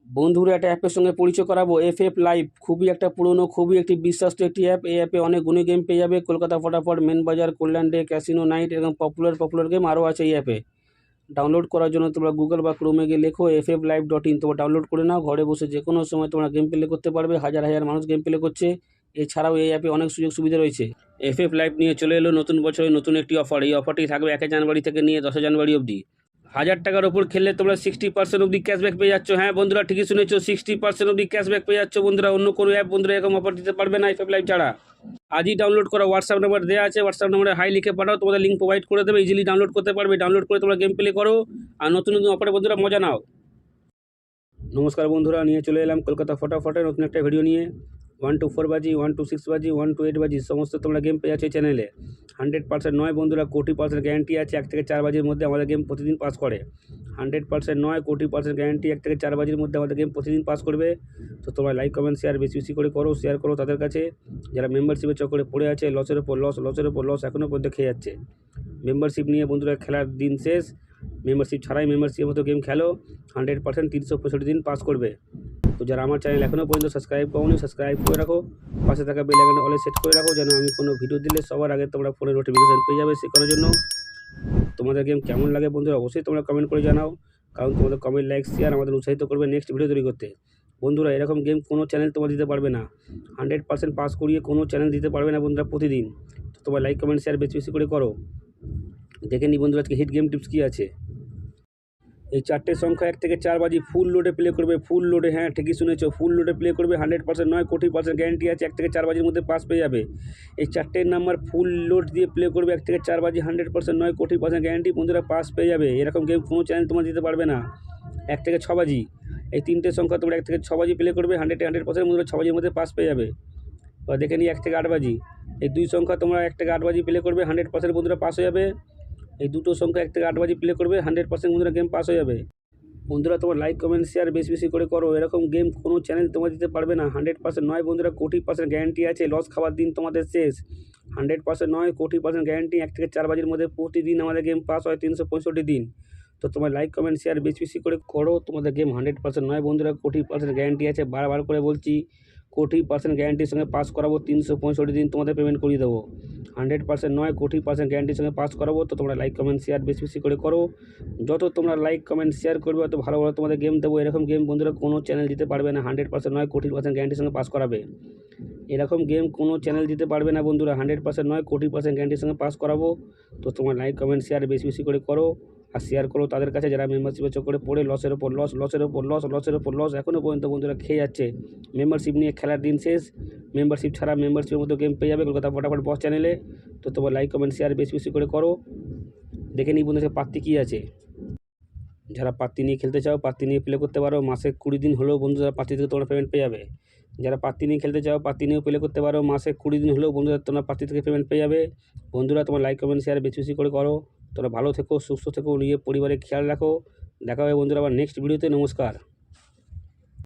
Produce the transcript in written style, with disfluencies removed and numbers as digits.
বন্ধুরা একটা অ্যাপের সঙ্গে পরিচয় করাবো, এফএফ লাইভ। খুবই একটা পুরনো, খুবই একটি বিশ্বস্ত একটি অ্যাপ। এই অ্যাপে অনেক গুণী গেম পেয়ে যাবে। কলকাতা ফটাফট, মেন বাজার, কল্যাণ ডে, ক্যাসিনো নাইট এবং পপুলার গেম আরও আছে এই অ্যাপে। ডাউনলোড করার জন্য তোমরা গুগল বা ক্রোমে গিয়ে লেখো fflive.in, তোমরা ডাউনলোড করে নাও। ঘরে বসে যে কোনো সময় তোমরা গেম প্লে করতে পারবে। হাজার হাজার মানুষ গেম প্লে করছে। এছাড়াও এই অ্যাপে অনেক সুযোগ সুবিধা রয়েছে। এফএফ লাইভ নিয়ে চলে এলো নতুন বছরে নতুন একটি অফার। এই অফারটি থাকবে 1 জানুয়ারি থেকে নিয়ে 10 জানুয়ারি অবধি। 1000 টাকার ওপর খেললে তোমরা 60% অবধি ক্যাশব্যাক পেয়ে যাচ্ছ। হ্যাঁ বন্ধুরা, ঠিকই শুনেছো, 60% অবধি ক্যাশব্যাক পেয়ে যাচ্ছ বন্ধুরা। অন্য কোনো অ্যাপ বন্ধুরা এরকম অফার দিতে পারবে না এফএফ লাইভ ছাড়া। আজই ডাউনলোড করো। হোয়াটসঅ্যাপ নাম্বার দেওয়া আছে, হোয়াটসঅ্যাপ নাম্বারে হাই লিখে পাঠাও, তোমাদের লিঙ্ক প্রোভাইড করে দেবে। ইজিলি ডাউনলোড করতে পারবে। ডাউনলোড করে তোমরা গেম প্লে করো আর নতুন নতুন অফারে বন্ধুরা মজা নাও। নমস্কার বন্ধুরা, নিয়ে চলে এলাম কলকাতা ফটাফটে নতুন একটা ভিডিও নিয়ে। 1 to 4 বাজি, 1 to 6 বাজি, 1 to 8 বাজি সমস্ত তোমরা গেম পেয়ে যাচ্ছ এই চ্যানেলে। 100% নয় বন্ধুরা, 1,00,00,000% গ্যারান্টি আছে। 1 থেকে 4 বাজির মধ্যে আমাদের গেম প্রতিদিন পাস করে। 100% নয়, 1,00,00,000% গ্যারান্টি। 1 থেকে 4 বাজির মধ্যে আমাদের গেম প্রতিদিন পাস করবে। তো তোমরা লাইক কমেন্ট শেয়ার বেশি বেশি করে করো, শেয়ার করো তাদের কাছে যারা মেম্বারশিপের চক্করে পড়ে আছে। লসের ওপর লস এখনও পর্যন্ত খেয়ে যাচ্ছে। মেম্বারশিপ নিয়ে বন্ধুরা খেলার দিন শেষ। মেম্বারশিপ ছাড়াই মেম্বারশিপের মতো গেম খেলো, 100% 365 দিন পাস করবে। তো যারা আমার চ্যানেল এখনও পর্যন্ত সাবস্ক্রাইব করোনি, সাবস্ক্রাইব করে রাখো। পাশে থাকা বেল আইকনে অলে সেট করে রাখো, যেন আমি কোনো ভিডিও দিলে সবার আগে তোমরা ফোনে নোটিফিকেশান পেয়ে যাবে। শেখানোর জন্য তোমাদের গেম কেমন লাগে বন্ধুরা অবশ্যই তোমরা কমেন্ট করে জানাও, কারণ তোমাদের কমেন্ট, লাইক, শেয়ার আমাদের উৎসাহিত করবে নেক্সট ভিডিও তৈরি করতে। বন্ধুরা এরকম গেম কোনো চ্যানেল তোমার দিতে পারবে না। 100% পাস করিয়ে কোনো চ্যানেল দিতে পারবে না বন্ধুরা প্রতিদিন। তো তোমার লাইক কমেন্ট শেয়ার বেশি বেশি করে করো। দেখে নি বন্ধুরা আজকে হিট গেম টিপস কী আছে। এই 4টে সংখ্যা 1 থেকে 4 বাজি ফুল লোডে প্লে করবে। ফুল লোডে, হ্যাঁ ঠিকই শুনেছো, ফুল লোডে প্লে করবে। 100% নয়, 1,00,00,000% গ্যারান্টি আছে। 1 থেকে 4 বাজির মধ্যে পাস পেয়ে যাবে। এই 4টের নাম্বার ফুল লোড দিয়ে প্লে করবে 1 থেকে 4 বাজি। 100% নয়, 1,00,00,000% গ্যারান্টি বন্ধুরা, পাস পেয়ে যাবে। এরকম গেম কোনো চ্যানেল তোমার দিতে পারবে না। 1 থেকে 6 বাজি, এই 3টে সংখ্যা তোমরা 1 থেকে 6 বাজি প্লে করবে। 100% বন্ধুরা 6 বাজির মধ্যে পাস পেয়ে যাবে। এবার দেখে নিই 1 থেকে 8 বাজি, এই 2 সংখ্যা তোমরা 1 থেকে 8 বাজি প্লে করবে। 100% বন্ধুরা পাস হয়ে যাবে। এই দুটো সংখ্যা 1 থেকে 8 বাজি প্লে করবে। 100% বন্ধুরা গেম পাস হয়ে যাবে। বন্ধুরা তোমার লাইক কমেন্ট শেয়ার বেশি বেশি করে করো। এরকম গেম কোনো চ্যানেল তোমার দিতে পারবে না। 100% নয় বন্ধুরা, 1,00,00,000% গ্যারান্টি আছে। লস খাওয়ার দিন তোমাদের শেষ। 100% নয়, 1,00,00,000% গ্যারান্টি। 1 থেকে 4 বাজির মধ্যে প্রতিদিন আমাদের গেম পাস হয় 365 দিন। তো তোমার লাইক কমেন্ট শেয়ার বেশি বেশি করে করো। তোমাদের গেম 100% নয় বন্ধুরা, 1,00,00,000% গ্যারান্টি আছে। বারবার করে বলছি, 1,00,00,000% গ্যারান্টির সঙ্গে পাস করাবো। 365 দিন তোমাদের পেমেন্ট করিয়ে দেবো। 100% নয়, 1,00,00,000% গ্যারান্টির সঙ্গে পাস করাবো। তো তোমরা লাইক কমেন্ট শেয়ার বেশি বেশি করে করো। যত তোমরা লাইক কমেন্ট শেয়ার করবে তত ভালো ভালো তোমাদের গেম দেবো। এরকম গেম বন্ধুরা কোনো চ্যানেল দিতে পারবে না। 100% নয়, 1,00,00,000% গ্যারান্টির সঙ্গে পাস করাবে। এরকম গেম কোনো চ্যানেল দিতে পারবে না বন্ধুরা। 100% নয়, 1,00,00,000% গ্যারান্টির সঙ্গে পাস করাবো। তো তোমার লাইক কমেন্ট শেয়ার বেশি বেশি করে করো আর শেয়ার করো তাদের কাছে যারা মেম্বারশিপের চক্করে পড়ে লসের ওপর লস এখনও পর্যন্ত বন্ধুরা খেয়ে যাচ্ছে। মেম্বারশিপ নিয়ে খেলার দিন শেষ। মেম্বারশিপ ছাড়া মেম্বারশিপের মতো গেম পেয়ে যাবে কলকাতা ফটাফট বস চ্যানেলে। তো তোমার লাইক কমেন্ট শেয়ার বেশি বেশি করে করো। দেখে নিই বন্ধুরা প্রার্থী কী আছে। যারা প্রার্থী নিয়ে খেলতে চাও, প্রার্থী নিয়ে প্লে করতে পারো। মাসে 20 দিন হলেও বন্ধুরা প্রার্থী থেকে তোমরা পেমেন্ট পেয়ে যাবে। যারা প্রার্থী নিয়ে খেলতে চাও, প্রার্থী নিয়েও প্লে করতে পারো। মাসে 20 দিন হলেও বন্ধুরা তোমরা প্রার্থী থেকে পেমেন্ট পেয়ে যাবে। বন্ধুরা তোমার লাইক কমেন্ট শেয়ার বেশি বেশি করে করো। তোমরা ভালো থেকো, সুস্থ থেকো, নিজের পরিবারের খেয়াল রাখো। দেখা হবে বন্ধুরা আবার নেক্সট ভিডিওতে। নমস্কার।